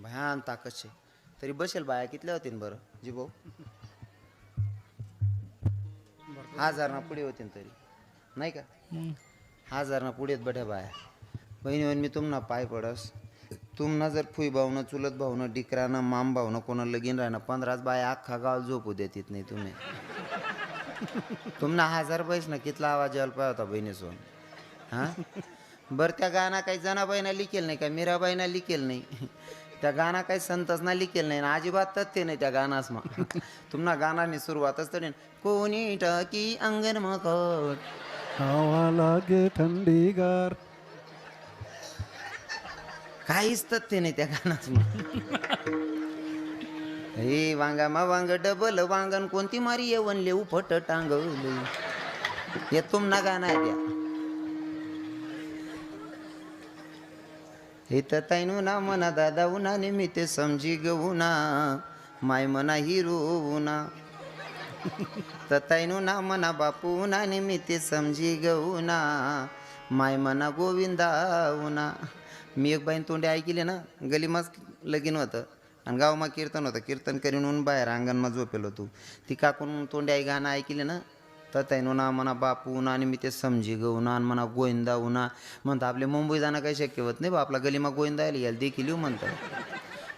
भयान ताकदचे तरी बसेल बाया कितल्या होतीन बरं जी भाऊ 1000 ना पुढे होतीन तरी नाही का 1000 ना पुढेत बठ्या बाया बहिणी मी तुम्हाला पाय पडस तुम्हाला जर फुई भावनं चुलत भावनं डिकरानं माम भावनं कोणा लगीन राहणं 15 बाया अख्खा गाव झोपू देत नाही तुम्ही तुम्हाला 1000 पैस ना कितला आवाज यायला पाहिजे होता बहिणीसोन हां बरं त्या गाणं काही जनाबाईना लिखेल नाही का मीराबाईना लिखेल नाही त्या गाणं काही संतसना लिखेल नाही ना अजिबात तथ्य नाही त्या गाणास मग तुम्हाला गाण्याने सुरुवातच तरी कोणी टाकी अंगण मकट हवा लागे थंडीगार काहीच तथ्य नाही त्या गाण्यास मग हे वांगा मा वांग डबल वांगण कोणती मारी येवनले उफट टांगवले हे तुम्हाला गाणं आहे त्या हे तैनू ना मना दादा उना निमित्त समजी गवुना माय मना हिरोना तैनू ना मना बापू ना निमित्त समजी गवुना माय मना गोविंदा उना मी एक बाईन तोंडे ऐकले ना गलीमाच लगीन होतं आणि गावमा कीर्तन होतं कीर्तन करीन बाहेर अंगणमा झोपेल होतो ती काकून तोंडे आई गाणं ऐकले ना तैनो ना म्हणा बापू ना आणि मी ते समजी गवुना आणि म्हणा गोविंदा उना म्हणतं आपले मुंबई जाणं काही शक्य होत नाही बा आपला गलीमा गोविंदा आली याला देखील येऊ म्हणतं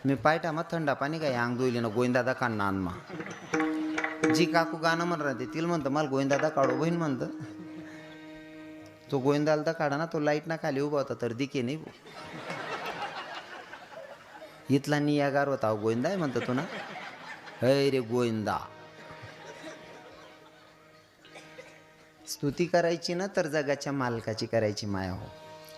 मी पायटा मग थंडा पाणी काय अंग दोईले ना गोविंदादा काढणं आणमा जी काकू गाणं म्हण राहते तिला म्हणतं मला गोविंदादा काढो बहीण म्हणतं तो गोविंदाला तर काढा ना तो लाईट ना खाली उभा होता तर दिके नाही इथला नियागार होता गोविंदा आहे म्हणतं तो ना हय रे गोविंदा स्तुती करायची ना तर जगाच्या मालकाची करायची माया हो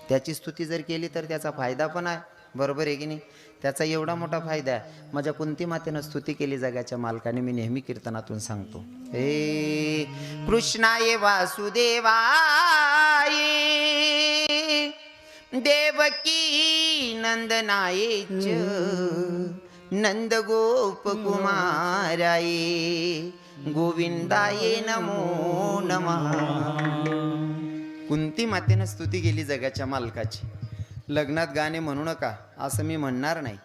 त्याची स्तुती जर केली तर त्याचा फायदा पण आहे बरोबर आहे की नाही त्याचा एवढा मोठा फायदा आहे माझ्या कुंती मातेनं स्तुती केली जगाच्या मालकाने मी नेहमी कीर्तनातून सांगतो हे कृष्णाय वासुदेवाय देवकी नंदनाय नंद गोप कुमाराय गोविंदाय नमो नमः कुंती मातेनं स्तुती केली जगाच्या मालकाची लग्नात गाणे म्हणू नका असं मी म्हणणार नाही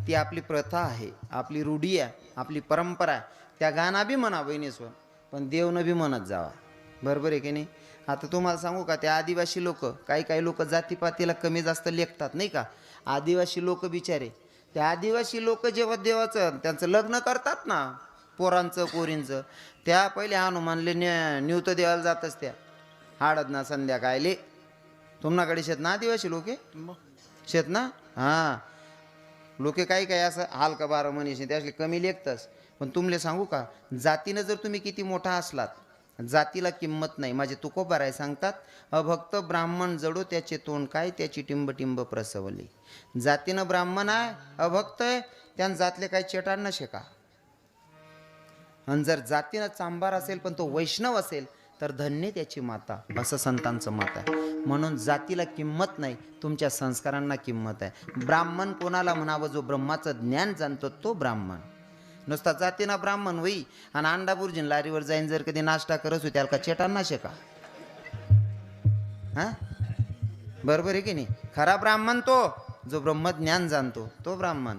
ती आपली प्रथा आहे आपली रूढी आहे आपली परंपरा आहे त्या गाणं बी म्हणा बहिणीस्वर पण देवनं बी म्हणत जावा बरोबर आहे की नाही आता तुम्हाला सांगू का त्या आदिवासी लोक काही लोक जातीपातीला कमी जास्त लेखतात नाही का आदिवासी लोक बिचारे त्या आदिवासी लोक जेव्हा देवाचं त्यांचं लग्न करतात ना पोरांचं पोरींचं त्या पहिले हनुमानले निवत देवाला जातच त्या हाडत ना संध्याकाळले तुमनाकडे शेत ना आदिवासी लोके शेत ना हां लोके काही असं हालका बारा मनीष त्यासले कमी लेखतस पण तुमले सांगू का जातीनं जर तुम्ही किती मोठा असलात जातीला किंमत नाही माझे तुकोबाराय सांगतात अभक्त ब्राह्मण जडो त्याचे तोंड काय त्याची टिंब प्रसवली जातीनं ब्राह्मण आहे अभक्त आहे त्यानं जातले काही चेटाड नशे का आणि जर जातीनं चांभार असेल पण तो वैष्णव असेल तर धन्य त्याची माता असं संतांचं मत आहे म्हणून जातीला किंमत नाही तुमच्या संस्कारांना किंमत आहे ब्राह्मण कोणाला म्हणावं जो ब्रह्माचं ज्ञान जाणतो तो ब्राह्मण नुसता जातीना ब्राह्मण होई आणि अंडा बुर्जीन लारीवर जाईन जर कधी नाश्ता करत होती त्याला का चेटांना शेका हां बरोबर आहे की नाही खरा ब्राह्मण तो जो ब्रह्मज्ञान जाणतो तो ब्राह्मण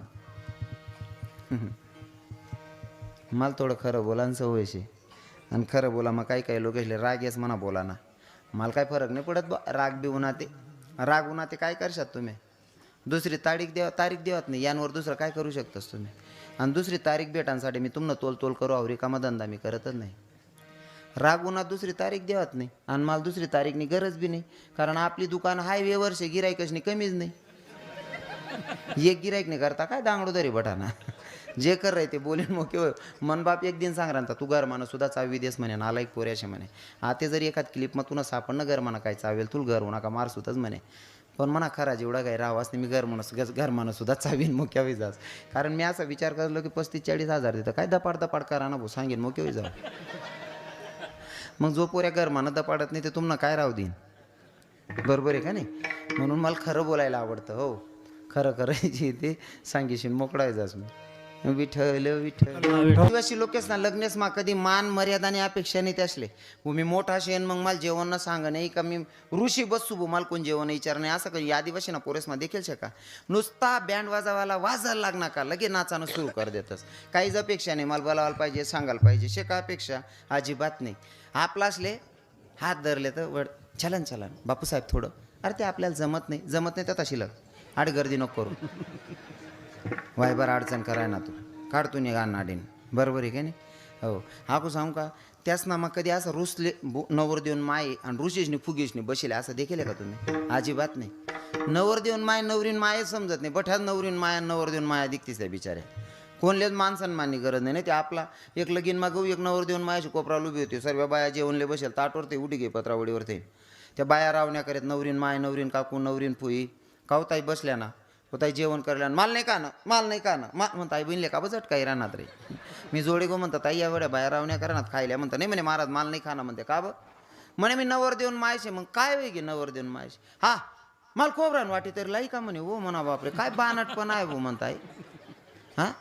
मला थोडं खरं बोला सवयशी आणि खरं बोला मग काही लोक राग येस म्हणा बोला ना मला काय फरक नाही पडत राग बी उन्हा ते राग उन्हा ते काय करशात तुम्ही दुसरी तारीख देवत नाही यांवर दुसरं काय करू शकतस तुम्ही आणि दुसरी तारीख भेटांसाठी मी तुम्हाला तोल करू आवरी कामधंदा मी करतच नाही राग उन्हा दुसरी तारीख देवत नाही आणि मला दुसरी तारीखनी गरज बी नाही कारण आपली दुकान हायवे वर्षे गिरायकच नाही कमीच नाही एक गिरायक नाही करता काय दांगडो तरी बटाना जे कर रे ते बोलेन मग केव्हा मन बाप एक दिन सांग राहता तू घरमानं सुद्धा चावी देस म्हणे नालायक पोऱ्याशे म्हणे आता जरी एखाद क्लिप मग तुला सापडणं घरमानं काय चावेल तुला घर होणार का मार सुद्धाच म्हणे पण म्हणा खरा जेवढा काही राहावाच नाही मी घरमानं सुद्धा चावीन मग केव्हा जास कारण मी असा विचार करलो की 35-40 हजार देतं काय दपाड करा ना भाऊ सांगेन मग केव्हा जाऊ मग जो पोऱ्या घरमानं दपाडत नाही ते तुम्हाला काय राहू देईन बरोबर आहे का नाही म्हणून मला खरं बोलायला आवडतं हो खरं करायची ते सांगेशील मोकळाय जास मी विठ्ठल विठ्ठल आदिवासी लोकेस ना लग्नेस मा कधी मान मर्यादा आणि अपेक्षा नाही त्यासले मी मोठा शेन मग मला जेवण न सांग नाही का मी ऋषी बसू बो मला कोण जेवण विचार नाही असं काही आदिवासी ना पोरेसमा देखील शका नुसता बँड वाजावाला वाजायला लागणार का लगे नाचानं सुरू कर देतस काहीच अपेक्षा नाही मला बोलावायला पाहिजे सांगायला पाहिजे शेका अपेक्षा अजिबात नाही आपला असले हात धरले तर वड चलन चलन बापूसाहेब थोडं अरे ते आपल्याला जमत नाही तर तशी लग आड गर्दी नको करू वायबर अडचण कराय ना तू काढतो निघा नाडीन बरोबर आहे का नाही हो हाकू सांगू का त्याच नामा कधी असं रुसले नवर देऊन माय आणि ऋषीशनी फुगेशनी बसले असं देखील का तुम्ही अजिबात नाही नवर देऊन माय नवरीन माय समजत नाही बठात नवरीन माया नवर देऊन माया दिखतीस त्या बिचाऱ्या कोणलेच माणसानं मानणी गरज नाही ते आपला एक लगीन मागू एक नवर देऊन मायाशी कोपरा उभी होती सर्व बाया जेवणले बसेल ताटवर ते उडी घे पत्रावडीवर ते त्या बाया रावण्या करीत नवरीन माय नवरीन काकू नवरीन फुई कावताई बसल्या ना होताई जेवण करल्या माल नाही का ना म्हणता आई बहिणले का बजट काही राहणार रे मी जोडे गो म्हणतात ताई एवढ्या बाया रावण्या करणार खायला म्हणता नाही म्हणे महाराज माल नाही खाणं म्हणते का बं म्हणे मी नवर देऊन मायशे मग काय वेळ घे नवर देऊन मायशे हा मला खोबरान वाटी तरी लाई का म्हणे हो म्हणा बापरे काय बानटपणा आहे हो म्हणताय हां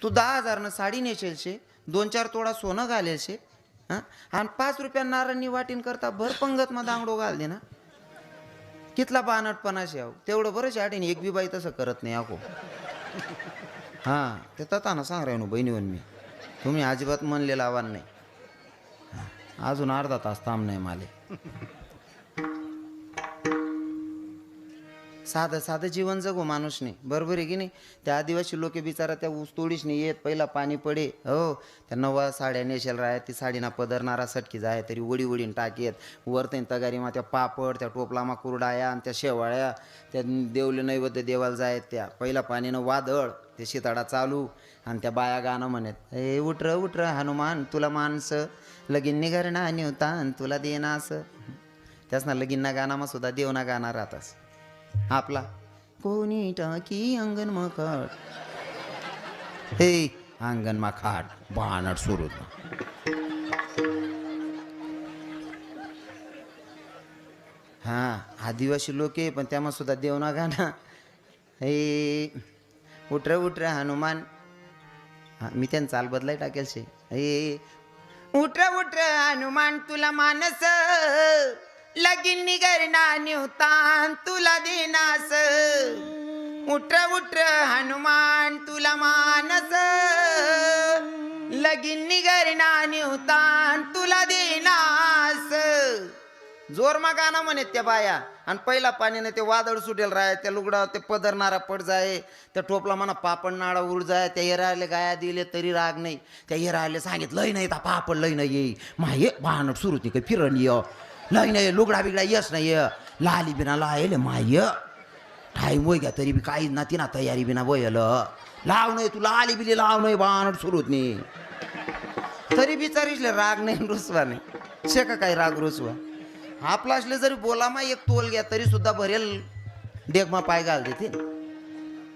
तू 10,000 साडी नेशेलशे 2-4 तोडा सोनं घालेलशे हां आणि 5 रुपया नारांनी वाटीन करता भरपंगत मग दांगडो घाल दे ना कितला बानटपणाशी आहो तेवढं बरंच आठीने एक बी बाई तसं करत नाही आको हां ते तताना सांग राहिनो बहिणीवन मी तुम्ही अजिबात म्हणलेलं आव्हान नाही अजून अर्धा तास थांब नाही माले साधं जीवन जगो माणूसने बरोबर आहे की नाही त्या आदिवासी लोके बिचारा त्या ऊसतोडीस नाही येत पहिला पाणी पडे हो त्या नवा साड्या नेशेल राहत ती साडीना पदरणारा सटकी जाय तरी वडीन टाकेत वरतेन तगारीमा त्या पापड त्या टोपलामा कुरडाया आणि त्या शेवाळ्या त्या देवले नैवेद्य देवाला जायत त्या पहिला पाणीनं वादळ ते शिताडा चालू आणि त्या बाया गाणं म्हणत ए उठर हनुमान तुला माणसं लगीन निघरणा नेवता तुला देना असं त्याच ना लगीनना गाणामा सुद्धा देवना गाणं राहतास आपला कोणी टाकी अंगण मखाट हे अंगण मखाट बाणट सुरू हां आदिवासी लोक आहे पण त्यामध्ये सुद्धा देवना गाणं हे उठर हनुमान हां मी त्यांना चाल बदलाय टाकेल शे हे उठर हनुमान तुला मानस लगीन निगरणा निवतान तुला देनास उठर हनुमान तुला मानस लगीन निगरणा निवतान तुला देनास जोरमा गाणं म्हणत त्या बाया आणि पहिला पाण्याने ते वादळ सुटेल राय त्या लुगडा ते पदरणारा पड जाय त्या टोपला म्हणा पापड नाडा उड जाय त्या हिरायले गाया दिले तरी राग नाही त्या हिरायले सांगितलं नाही ता पापड लई नाही येई माये भानट सुरू ती काही फिरण ये लई नाही लुगडा बिगडा यस नाही लाली बिना लायले माय टाईम वय घ्या तरी बी काही ना ती ना तयारी बिना वयल लाव नाही तुला आली बिली लाव नाही बाणट सुरूत नाही तरी बिचारीसले राग नाही रुसवा नाही शेका काही राग रुसवा आपला असले जरी बोलामा एक तोल घ्या तरी सुद्धा भरेल डेगमा पाय घाल देतील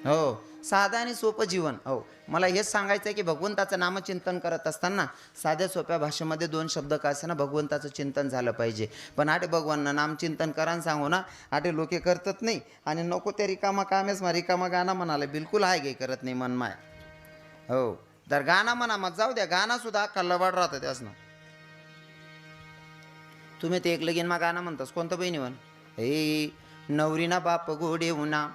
हो साधं आणि सोपं जीवन हो मला हेच सांगायचं आहे की भगवंताचं नामचिंतन करत असताना साध्या सोप्या भाषेमध्ये 2 शब्द का असताना भगवंताचं चिंतन झालं पाहिजे पण आटे भगवानना नामचिंतन करान सांगू ना आटे लोके करतात नाही आणि नको त्या रिकामा कामेस मा रिकामा गाणं म्हणाले बिलकुल हाय गे करत नाही मनमाय हो तर गाणं म्हणा मग जाऊ द्या गाणं सुद्धा अख्खा लबाड राहतं त्यास ना तुम्ही ते एक लगीन मा गाणं म्हणतास कोणतं बहिणी म्हण हे नवरीना बाप गोडे उना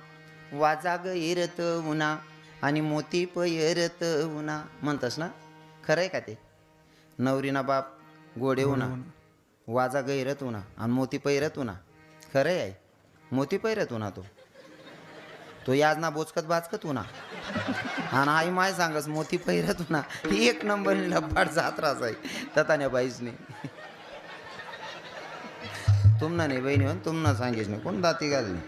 वाजा गैरत उना आणि मोती पैरत उना म्हणतास ना खरं आहे का ते नवरीना बाप गोडे उना वाजा गैरत उना आणि मोती पैरत उना खरं आहे मोती पैरत उना तो याजना बोचकत बाचकत उना आणि आई माय सांगस मोती पैरत उना एक नंबर लब्बाड जात्राच आहे तताने बाईसने तुमना नाही बहिणी म्हण तुमना सांगेस नाही कोण दाती घालली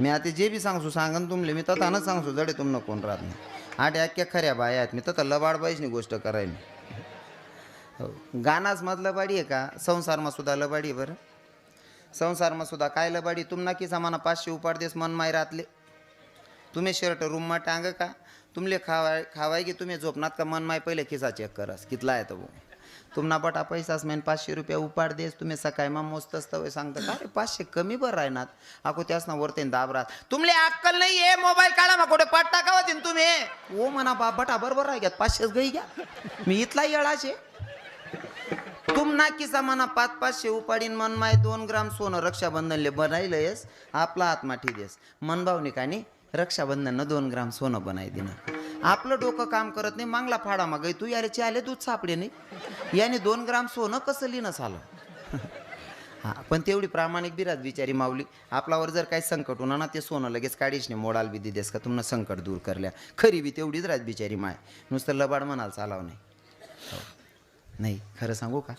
मी आता जे बी सांगसू सांगन तुमले मी तथानच सांगसू जडे तुमनं कोण राहत नाही आटे अख्ख्या खऱ्या बाया आहेत मी तथा लबाड बाईसनी गोष्ट करायला हो गानाच मध लबाडी आहे का संसारमा सुद्धा लबाडी बरं संसारमा सुद्धा काय लबाडी तुमना की सामाना 500 उपाडदेस मन माय रातले तुम्ही शर्ट रूममा टांग का तुमले खावाय की तुम्ही झोपनात का मन माय पहिले खिसा चेक करस कितला आहे तो तुम्हाला बटा पैसाच मैन 500 रुपया उपाड देस तुम्ही सकाळी मग मोजतच तवय सांगता का रे 500 कमी बरं राहणार अको त्याच ना वरते दाबरात तुमले अक्कल नाही आहे मोबाईल काढा मग कुठे पाठ टाकावं तीन तुम्ही ओ म्हणा बा बटा बरोबर आहे घ्या 500 गई घ्या मी इथला येळाचे तुम ना किसा म्हणा 500 उपाडीन मन माय 2 ग्राम सोनं रक्षाबंधनले बनायलंयस आपला आत्माठी देस मन भावनिकाने रक्षाबंधन 2 ग्राम सोनं बनाय दिनं आपलं डोकं काम करत नाही मागला फाडा मागाय तू याले आले दूध सापडे नाही याने 2 ग्राम सोनं कसं लिहिणं झालं हा पण तेवढी प्रामाणिक बिरात बिचारी माऊली आपल्यावर जर काही संकट होणार ना ते सोनं लगेच काढीच नाही मोडाल बी दिदेस का तुम्हाला संकट दूर करल्या खरी बी तेवढीच राहत बिचारी माय नुसतं लबाड म्हणाल चालाव नाही नाही खरं सांगू का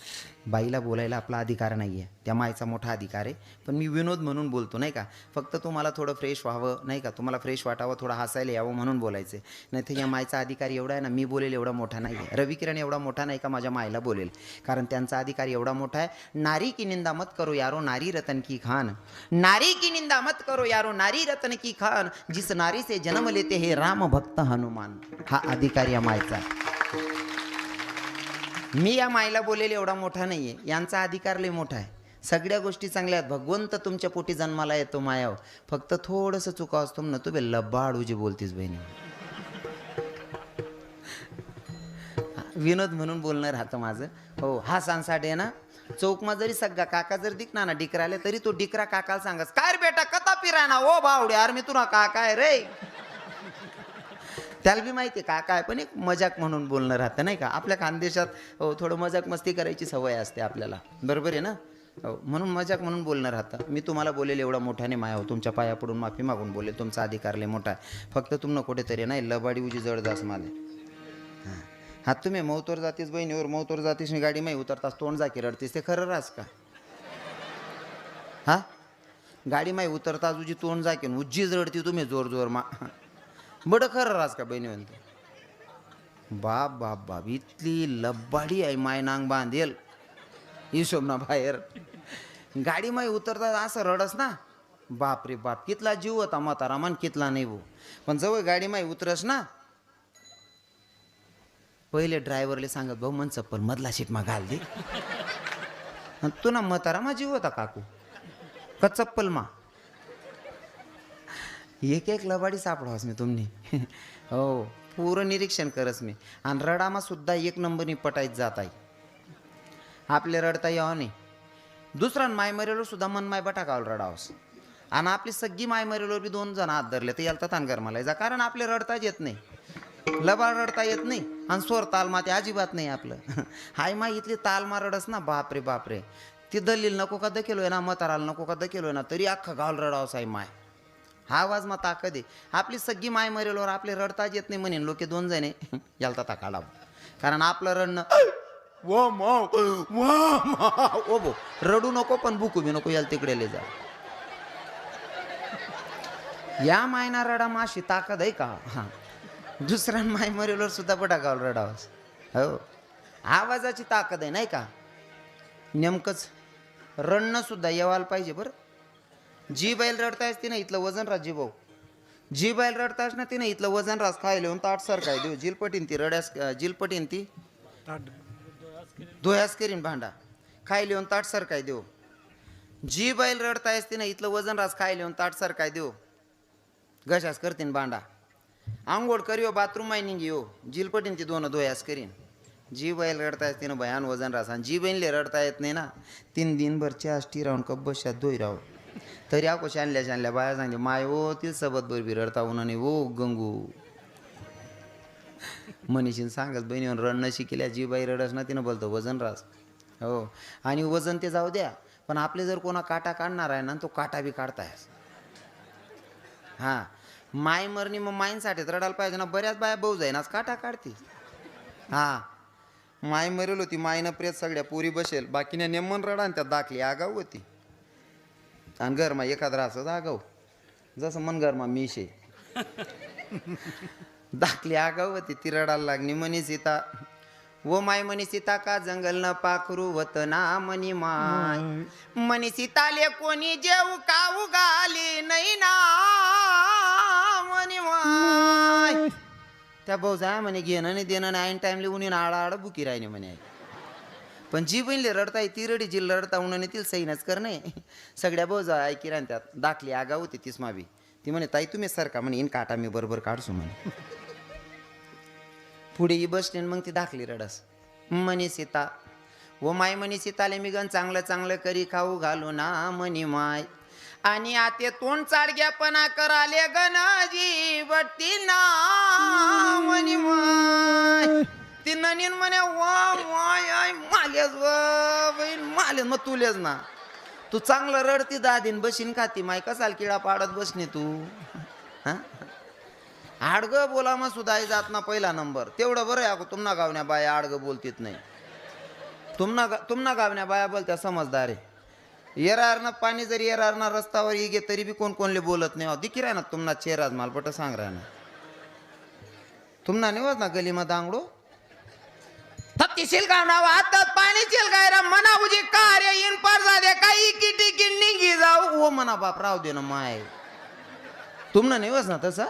बाईला बोलायला आपला अधिकार नाही आहे त्या मायचा मोठा अधिकार आहे पण मी विनोद म्हणून बोलतो नाही का फक्त तुम्हाला थोडं फ्रेश व्हावं नाही का तुम्हाला फ्रेश वाटावं थोडं हसायला यावं म्हणून बोलायचं नाही तर या मायचा अधिकार एवढा आहे ना मी बोलेल एवढा मोठा नाही आहे रवी किरण एवढा मोठा नाही का माझ्या मायला बोलेल कारण त्यांचा अधिकार एवढा मोठा आहे नारी की निंदा मत करो यारो नारी रतन की खान नारी की निंदा मत करो यारो नारी रतन की खान जिस नारी से जन्म लेते हे राम भक्त हनुमान हा अधिकार या मायचा आहे मी या मायला बोलेल एवढा मोठा नाही आहे यांचा अधिकार लय मोठा आहे सगळ्या गोष्टी चांगल्या आहेत भगवंत तुमच्या पोटी जन्माला येतो मायाव फक्त थोडंसं चुका असतो ना तू बे लबाडू जी बोलतीस बहिणी विनोद म्हणून बोलणं राहतं माझं हो हा सांसाट आहे ना चौकमा जरी सगळा काका जर दिखना ना डिकराले तरी तो डिकरा काकाला सांगस काय रे बेटा कथा पिरा ना ओ बावडे यार मी तुला काका आहे रे त्याला बी माहिती आहे का काय पण एक मजाक म्हणून बोलणं राहतं नाही का आपल्या खानदेशात हो थोडं मजाक मस्ती करायची सवय असते आपल्याला बरोबर आहे ना हो म्हणून मजाक म्हणून बोलणं राहतं मी तुम्हाला बोलेल एवढा मोठ्याने माया हो तुमच्या पाया पडून माफी मागून बोलेल तुमचा अधिकार लय मोठा आहे फक्त तुम्हाला कुठेतरी नाही लबाडी उजी जड जास माले हां हा तुम्ही मौतोर जातीस बहिणीवर मौतोर जातीस गाडी माही उतरतास तोंड जाकी रडतीस ते खरं रास का हा गाडी माही उतरतास उजी तोंड जाकीन उज्जीच रडती तुम्ही जोर जोर मा बडं खरं राज का बहिणी म्हणते बाप बाप बाप इथली लब्बाडी आहे माय नांग बांधेल हिशोब ना बाहेर गाडी माई उतरतात असं रडस ना बाप रे बाप कितला जीव होता म्हातारा मान कितला नाही भाऊ पण जवळ गाडी माई उतरस ना पहिले ड्रायव्हरले सांगत भाऊ मन चप्पल मधला सीट मा घाल दे तू ना म्हातारा मा जीव होता काकू का चप्पल मा एक एक लबाडी सापडावस मी तुम्ही हो पूर्ण निरीक्षण करस मी आणि रडामा सुद्धा एक नंबरनी पटायत जात आहे आपले रडता यावं नाही दुसरा माय मरेलो सुद्धा मन माय बटाकावल रडावस आणि आपली सगळी माय मरेलो बी 2 जण हात धरले तर याला तानगर मला जा कारण आपले रडताच येत नाही लबाड रडता येत नाही आणि स्वर तालमा ते अजिबात नाही आपलं हाय माय इथली तालमा रडस ना बापरे बापरे ती दलील नको का दकेलोय ना मताराला नको का दकेलोय ना तरी अख्खा गावल रडावस आहे माय हा आवाज मग ताकद आहे आपली सगळी माय मरेलवर आपले रडताच येत नाही म्हणेन लोके 2 जणे याला ता काढा कारण आपलं रडणं ओ बो रडू नको पण बुकू बी नको याला तिकडे ले जा या मायना रडा माशी ताकद आहे का हा दुसऱ्या माय मरेलवर सुद्धा बडा गावल रडावस हो आवाजाची ताकद आहे नाही का नेमकंच रडणं सुद्धा येवायला पाहिजे बरं जी बैल रडतायस तिने इथलं वजन रास जी भाऊ जी बैल रडतायस ना तिने इथलं वजन रास खायला येऊन ताट सर काय देऊ जिलपटीन ती रड्यास जिलपटीन ती धोयास करीन भांडा खायला येऊन ताट सर काय देऊ जी बैल रडतायस तिने इथलं वजन रास खायला येऊन ताट सर काय देऊ घशास करतीन भांडा आंघोळ करियो बाथरूम मायनिंग येऊ जिलपटीन ती 2 धोयास करीन जी बैल रडतायस तिनं भयान वजन रास आणि जी बहिणले रडता येत नाही ना 3 दिनभर चाष्टी राहून कब्बशात दोई राहू तरी आको शानल्या बाया सांगते माय ओ ती सबत बरबी रडता उन्हाने ओ गंगू मनीषीन सांगत बहिणीवर रडणं शिकल्या जी बाई रडस ना तिनं बोलतो वजन रास हो आणि वजन ते जाऊ द्या पण आपले जर कोणा काटा काढणार आहे ना तो काटा बी काढताय हां माय मरणी मग माईंसाठी रडायला पाहिजे ना बऱ्याच बाया भाऊ जाईन आज काटा काढते हां माय मरेल होती मायनं प्रेत सगळ्या पोरी बसेल बाकीने नेमन रडा आणि त्यात दाखली आगाऊ होती आणि घरमा एखादा असं आगाऊ जसं मन घरमा मीशे दाखली आगाऊ होती ती रडायला लागली म्हणी सीता वो माय म्हणी सीता का जंगल न पाखरू वत ना म्हणी माय म्हणी सीताले कोणी जेऊ का उगाली नाही ना म्हणी माय त्या भाऊ जाय म्हणे घेणं नाही देणं नाही ऐन टाइमले उन्ही आडा बुकी राहिली म्हणे पण जी बहिणीला रडताय ती रडी जी रडता उन्हाने तिला सैनच कर नाही. सगळ्या बोजा ऐकी राहत्यात त्यात दाखली आगा होती तीच मावी. ती म्हणे ताई तुम्ही सारखा म्हणे इन काटा मी बरोबर काढसो म्हणे. पुढे ही बसने मग ती दाखली रडस म्हणे सीता व माय म्हणे सीताले मी गण चांगलं चांगलं करी खाऊ घालू ना म्हणे माय. आणि आते तोंड चाडग्यापणा कराले गणजी बट्टी ना म्हणे माय. ती ननीन म्हणे वा माय मालेच व बहीण मालेच मग तुलेच ना. तू चांगलं रडती दादीन बशीन खाती माय कसाल किडा पाडत बसणे तू. आडग बोला मग सुद्धा जात ना पहिला नंबर तेवढं बरं आहे. तुम्हाला गावण्या बाया आडग बोलतीत नाही. तुम्हाला गावण्या बाया बोलत्या समजदार आहे. येरारनं पाणी जरी येरारना रस्त्यावर ये तरी बी कोण कोणले बोलत नाही. दिकी राह ना तुम्हाला चेहराज मालपट सांग राह ना तुम्हाला नाही ना गलीमध्ये आंगडो थप्तीशील गावना वाहतात पाणी चिलगायरा मना उजी कार्य इन पर दे काही किटी की निघी जाऊ ओ मना बाप राव दे ना माय. तुम्हाला नाही ना तसा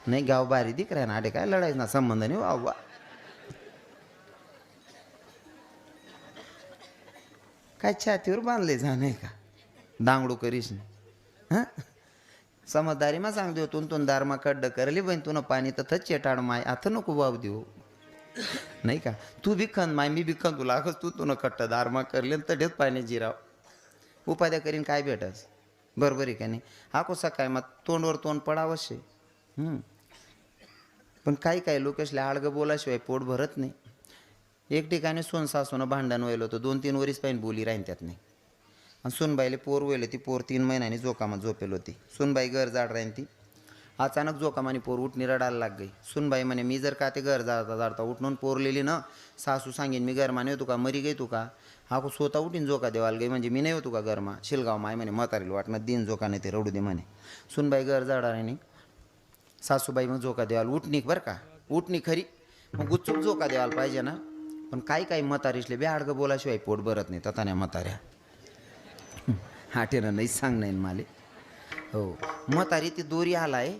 नाही गाव बारी दिक राह ना आडे काय लढायच ना संबंध नाही वा. काय छातीवर बांधले जाणे का दांगडू करीश ना. समजदारी मा सांग देऊ तुन दारमा खड्ड करली बहीण तुन पाणी तर थच चेटाड माय आता नको वाव देऊ नाही का. तू भिखन माय मी भिखन तुला अगस तू कट्ट दारमा करले तर ढेत पाणी जिराव उपाध्या करीन काय भेटस बरोबर आहे का नाही. हा कोसा काय मग तोंडवर तोंड पडावशे. पण काही काही लोकेशला आडगं बोलाशिवाय पोट भरत नाही. एक ठिकाणी सोन सासूनं भांडण व्हायला होतं 2-3 वरीस पाहिजे बोली राहीन त्यात नाही. आणि सोनबाईले पोर व्हायला ती पोर 3 महिन्यांनी जोकामात झोपेल होती. सोनबाई घर जाड राहीन ती अचानक जोकामानी पोर उठणी रडायला लाग गई. सुनबाई म्हणे मी जर का ते घर जाता जाता उठणून पोरलेली ना सासू सांगेन मी गरमाने होतो का मरी गई तू का. हा को स्वतः उठीन जोका देवाला गई म्हणजे मी नाही होतो का गरमा शिलगाव माय म्हणे म्हातारीला वाटणं दिन जोका नाही ते रडू दे म्हणे. सुनबाई घर जाडा राहिनी सासूबाई मग जोका देवाला उठणी बरं का उठणी खरी मग गुच्चूक जोका देवाला पाहिजे ना. पण काही म्हातारीसले बी आडगं बोलाशिवाय पोट भरत नाही ततान्या म्हाताऱ्या हाटेनं नाही सांग नाही माले. हो म्हातारी ती दोरी आलाय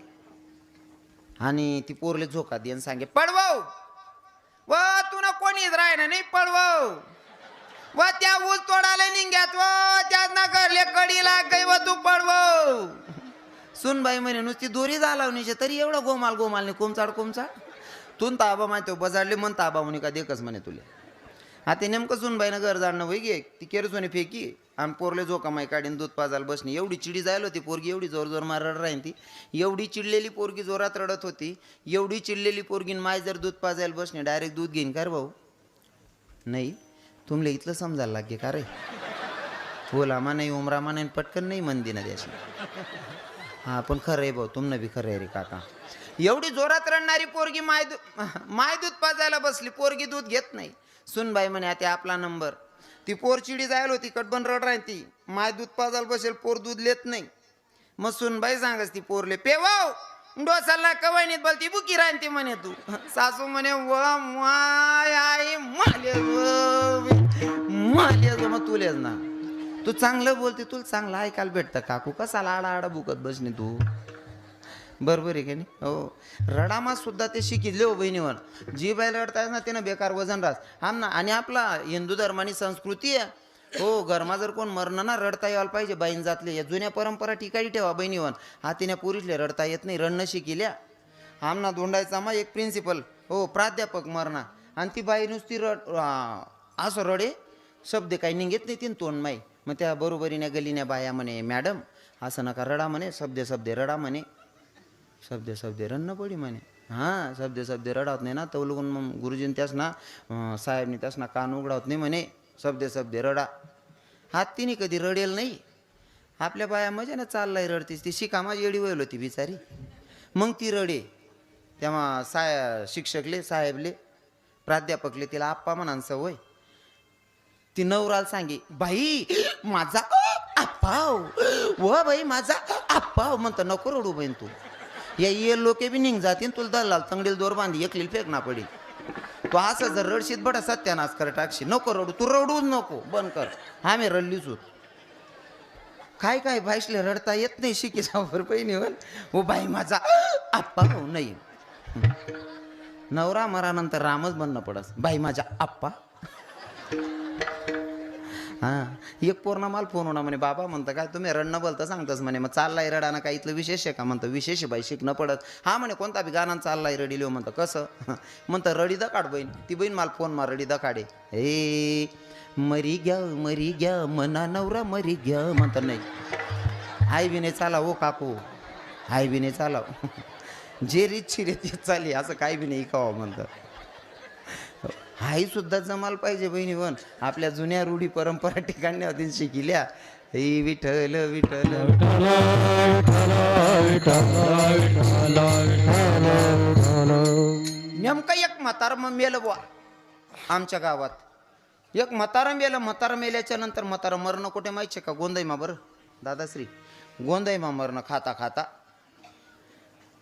आणि ती पोरले झोका देन सांगे पडवव व तू ना कोणीच राह ना नाही पडवव व त्या ऊस तोडाले निघ्यात व त्यात ना करले कडी लाग गई व तू पडवव. सुनबाई म्हणे नुसती दोरी झालावणीचे तरी एवढा गोमाल कोमचाड तून ताबा माहिती बजाडले मन ताबा म्हणे का देखच म्हणे तुले. हा ते नेमकं सुनबाईनं घर जाणं वय गे ती केरसोनी फेकी आणि पोरले जोका माई काढीन दूध पाजायला बसणी. एवढी चिडी जायला होती पोरगी एवढी जोर जोर मार रड राहीन ती. एवढी चिडलेली पोरगी जोरात रडत होती. एवढी चिडलेली पोरगीन माय जर दूध पाजायला बसणे डायरेक्ट दूध घेईन का रे भाऊ. नाही तुमले इथलं समजायला लागे का रे ओलामा नाही उमरामा नाही पटकन नाही मंदी ना द्याशी. हा पण खरं आहे भाऊ तुमनं बी खरं आहे रे काका. एवढी जोरात रडणारी पोरगी माय दूध पाजायला बसली पोरगी दूध घेत नाही. सुनबाई म्हणे आता आपला नंबर. ती पोर चिडी जायला होती कटबन रड राही ती माय दूध पाजायला बसेल पोर दूध लेत नाही. मग सुनबाई सांगस ती पोरले पेवाव डोसाला कवणीत बोलती बुकी राहते म्हणे तू. सासू म्हणे व माय आई माले मग तुलेच ना तू चांगलं बोलते तुला चांगलं ऐकायला भेटतं काकू कसाला आडा बुकत बसणे तू बरोबर आहे की नाही. हो रडामा सुद्धा ते शिकिले हो बहिणीवर जी बाई रडतायच ना त्यानं बेकार वजन राहत आम ना. आणि आपला हिंदू धर्मानी संस्कृती आहे हो घरमा जर कोण मरणं ना रडता यायला पाहिजे बाईन जातले या जुन्या परंपरा ठिकाणी ठेवा बहिणीवर. हा तिने पुरीसले रडता येत नाही रणनं शिकिल्या. आमना दोंडायचा मग एक प्रिन्सिपल हो प्राध्यापक मरणा आणि ती बाई नुसती असं रडे शब्द काही निघत नाही तीन तोंड माई. मग त्या बरोबरीने गलीने बाया म्हणे मॅडम असं नका रडा म्हणे शब्द रडा म्हणे शब्द रडणं पडी म्हणे. हां शब्द रडावत नाही ना तवलगून मग गुरुजीन त्यास ना साहेबनी त्यास ना कान उघडावत नाही म्हणे शब्द रडा. हात तिने कधी रडेल नाही. आपल्या बाया मजा ना चाललाय रडतीस ती शिकामा येडी वयल होती बिचारी. मग ती रडे तेव्हा शिक्षकले साहेबले प्राध्यापकले तिला आप्पा म्हणान सवय. ती नवराला सांगे बाई माझा आप्पाव व बाई माझा आप्पाव म्हणतं नको रडू बहीण तू या ये लोके बी निघ जातीन तुला दलाल तंगडील दोर बांधी एकलील फेक ना पडी. तू असं जर रडशीत बडा सत्यानाश कर टाकशी नको रडू तू रडूच नको बंद कर. आम्ही रडलीच होत काय भाईसले रडता येत नाही शिकी सावर बहिणीवर. हो बाई माझा आप्पा हो नाही नवरा मरानंतर रामच बनणं पडस बाई माझ्या आप्पा. हां, एक पूर्ण माल फोन होणार म्हणे, बाबा म्हणतं काय तुम्ही रडणं बोलतं सांगतस म्हणे, मग चाललाय रडाना काय इथलं विशेष आहे का म्हणतं, विशेष आहे बाई शिकणं पडत. हा म्हणे कोणता बी गाणं चाललाय रडी लिहो म्हणतं, कसं म्हणतं रडी दकाड बहीण. ती बहीण मला फोन मार रडी दकाडे, ए मरी घ्या मना नवरा मरी घ्या म्हणतं. नाही आई बी नाही चाला हो काकू, आई बी नाही चालाव जे रीतची रे तीच चाली, असं काही बी नाही खावं म्हणतं. हाही सुद्धा जमाल पाहिजे बहिणी पण आपल्या जुन्या रूढी परंपरा ठिकाणी होती शिकिल्या. हे विठ्ठल विठ्ठल नेमकं एक म्हातारं मेलं बुवा आमच्या गावात. एक म्हातारं मेलं. म्हातारं मेल्याच्या नंतर म्हातारं मरणं कुठे माहिती का? गोंधईमा. बरं दादाश्री, गोंधईमा मरणं खाता खाता.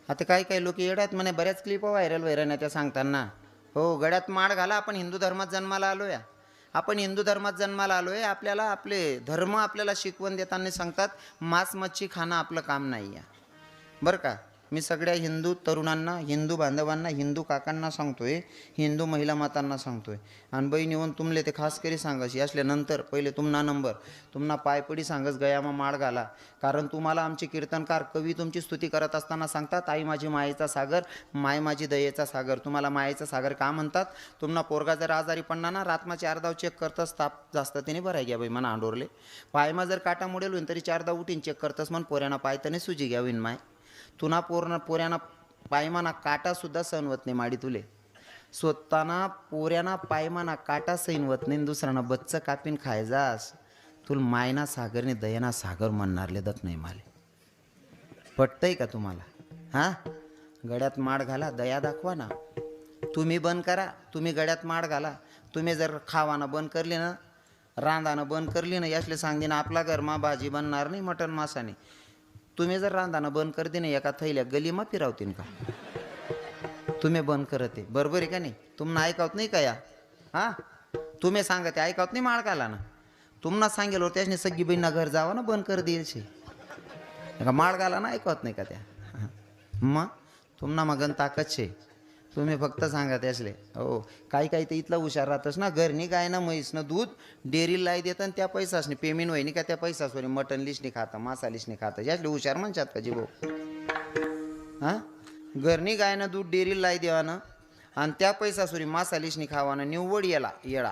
आता काही लोक येड्यात म्हणे, बऱ्याच क्लिप व्हायरल त्या सांगताना. हो, गड्यात माळ घाला, आपण हिंदू धर्मात जन्माला आलो या. आपण हिंदू धर्मात जन्माला आलो आहे. आपल्याला आपले धर्म आपल्याला शिकवण देताना सांगतात मांस मच्छी खाणं आपलं काम नाही आहे. बरं का, मी सगळ्या हिंदू तरुणांना, हिंदू बांधवांना, हिंदू काकांना सांगतोय, हिंदू महिला मातांना सांगतोय. आणि बहिणी होऊन तुमले ते खास करी सांगायची असल्यानंतर पहिले तुम्हाला नंबर, तुम्हाला पायपडी सांगस गयामा माळ घाला. कारण तुम्हाला आमचे कीर्तनकार कवी तुमची स्तुती करत असताना सांगतात आई माझी मायेचा सागर, माय माझी दयेचा सागर. तुम्हाला मायेचा सागर का म्हणतात? तुम्हाला पोरगा जर आजारी पडणार ना, रातमाचे 4 चेक करतस, ताप जास्त त्याने भराय घ्या बाई म्हणा आंडोरले. पायमा जर काटा मुडेल होईन तरी 4 उठीन चेक करतस म्हण, पोऱ्याना पायताने सुजी घ्यावीन माय. तुना पोऱ्याना पायमाना काटा सुद्धा सहन होत नाही माडी तुले. स्वतःना पोऱ्याना पायमाना काटा सहन होत नाही, दुसऱ्याना बच्च कापीन खायजास. तुला मायना सागरने दयाना सागर म्हणणारले दत नाही माले. पटतंय का तुम्हाला? हां, गड्यात माड घाला, दया दाखवा ना. तुम्ही बंद करा, तुम्ही गड्यात माड घाला. तुम्ही जर खावानं बंद करली ना, रांधानं बंद करली ना, यासले सांगते ना आपला घरमा भाजी बनणार नाही मटण मासाने. तुम्ही जर रांधानं बंद कर दे ना, एका थैल्या गलीमा फिरावतीन का? तुम्ही बंद करते बरोबर आहे का नाही? तुम्हाला ऐकावत नाही का या? हां, तुम्ही सांगते ऐकावत नाही माळ घाला ना. तुम्हाला सांगेल त्याने सगळी बहिणीना घर जावं ना, बंद कर द्यायचे का माळ घाला ना, ऐकवत नाही का त्या? मग तुम्हाला मगन ताकद शे, तुम्ही फक्त सांगा त्यासले. हो, काही तर इथला हुशार राहतस ना, घरनी गाय ना म्हैसनं दूध डेअरीला लाई देतं आणि त्या पैसासने पेमेंट व्हायनी का, त्या पैसासवर मटन लिशनी खाता, मासा लिशनी खाता. यासले हुशार म्हणतात का जी भाऊ? हां, घरनी गायनं दूध डेअरीला लाई देवानं आणि त्या पैसासोरी मासा लिशनी खावानं निव्वड येळा.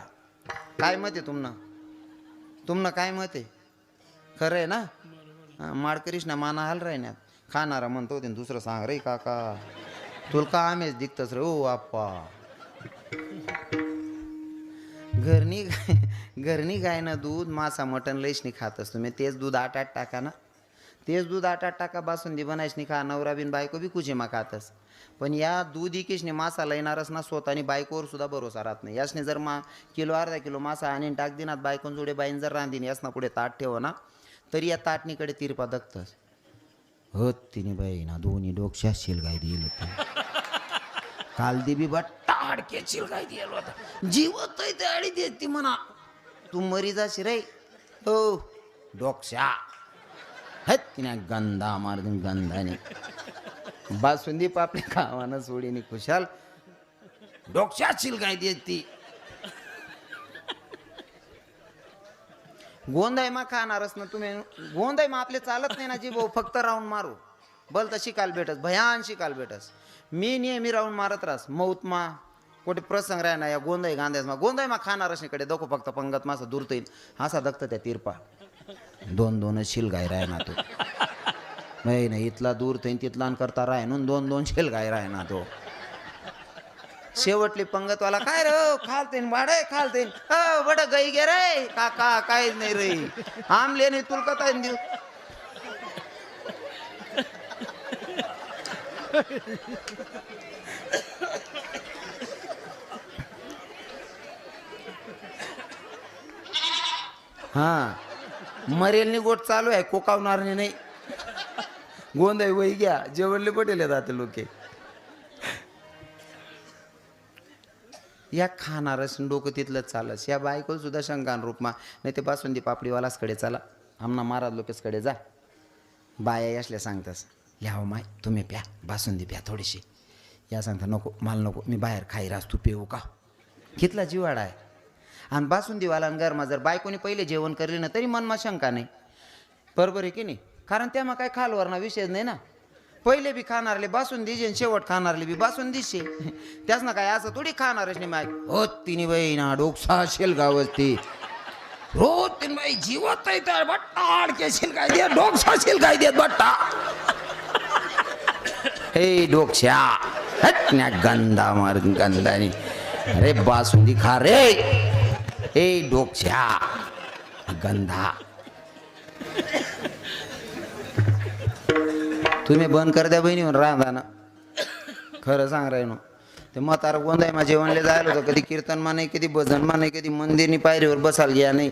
काय मत आहे तुम्हाला काय मत आहे? खरं आहे ना? हां, माडकरीश ना माना हाल राहण्यात खाणारा म्हणतो ते दुसरं सांग रे काका, तुला का आम्हीच दिखतस रे ओ आप्पा. घरनी गायनं दूध मासा मटण लईशनी खातस तुम्ही. तेच दूध आट टाका ना, तेच दूध आट टाका, बासुंदी बनायसनी खा, नवरा बिन बायको बी कुजेमा खातस. पण या दूध इकेशने मासा लयणारच ना, स्वतःनी बायकोवर सुद्धा भरोसा राहत नाही. यासने जर किलो अर्धा किलो मासा आणि टाक दिनात बायकोन जोडे बाईन जर रांधीन यासना पुढे ताट ठेव ना, तरी या ताटणीकडे तिरपा दखतस. हो तिने बाई ना दोन्ही डोक्यात शिलगाई दिली होती. काल देबी बा टाडके शिलगाई दिली होता. जीवत तळी देती म्हणा, तू मरी जाशी रे. हो डोक्या हत तिने गंधा मारून गंधाने बासुंदी पापडी खावानं सोडीने खुशाल डोक्यात शिलगाई देती. गोंधायमा खाणारच ना तुम्ही. गोंधायमा आपले चालत नाही ना जी भाऊ, फक्त राऊंड मारू बल तर शिकायला भेटस, भयान शिकायला भेटस. मी नेहमी राऊंड मारत राहस मौतमा कुठे प्रसंग राहणार या गोंधाई गांध्यासमा. गोंधायमा खाणारच कडे दखो फक्त पंगत मासा दूरत येईल असा दखत त्या तिरपा. 2-2 शिलगाय राय ना तो. नाही इथला दूर थईन तिथला करता राय म्हणून 2-2 शिलगाय राय ना तो. शेवटली पंगतवाला काय रे खालतेन वाडे खालतेन बड गई गे रे काका, काय नाही रे आमले नाही तुला कता देऊ. हा, मरेलनी गोट चालू आहे, कोकावणार नाही. गोंधाई वही घ्या, जेवणले पटेल जाते लोके. या खाणारच डोकं तिथलंच चालस. या बायकोला सुद्धा शंकान रूपमा नाही ते बासुंदी पापडीवालाचकडे चला, आमना महाराज लोकेसकडे जा. बाया असल्या सांगतास, ह्या माय तुम्ही प्या बासुंदी प्या थोडीशी. या सांगता नको मला नको, मी बाहेर खाई रास, तू पेऊ का? कितला जिवाडा आहे. आणि बासुंदीवाला आणि गरमा जर बायकोनी पहिले जेवण करले ना तरी मनमा शंका नाही, बरोबर आहे की नाही? कारण त्या मग काय खालवरना विषय नाही ना. पहिले बी खाणारले बासुंदी जे शेवट खाणारले बी बासुंदीशे. त्याच ना काय असं थोडी खाणारच नाही माय हो तिने बाई ना डोकसा असेल गावच ती रोज तीन बाई जीवत आहे तर बट्टा अडकेशील काय दे डोकसा असेल काय देत बट्टा हे डोकशा हटण्या गंधा मार गंधानी अरे बासुंदी खा रे हे डोकशा गंधा. तुम्ही बंद कर द्या बहिणीवर राहता ना, खरं सांग राहिनो. ते म्हातारा गोंदाय मा जेवणले जायला होतं, कधी कीर्तनमा नाही, कधी भजनमा नाही, कधी मंदिरनी पायरीवर बसायला घ्या नाही.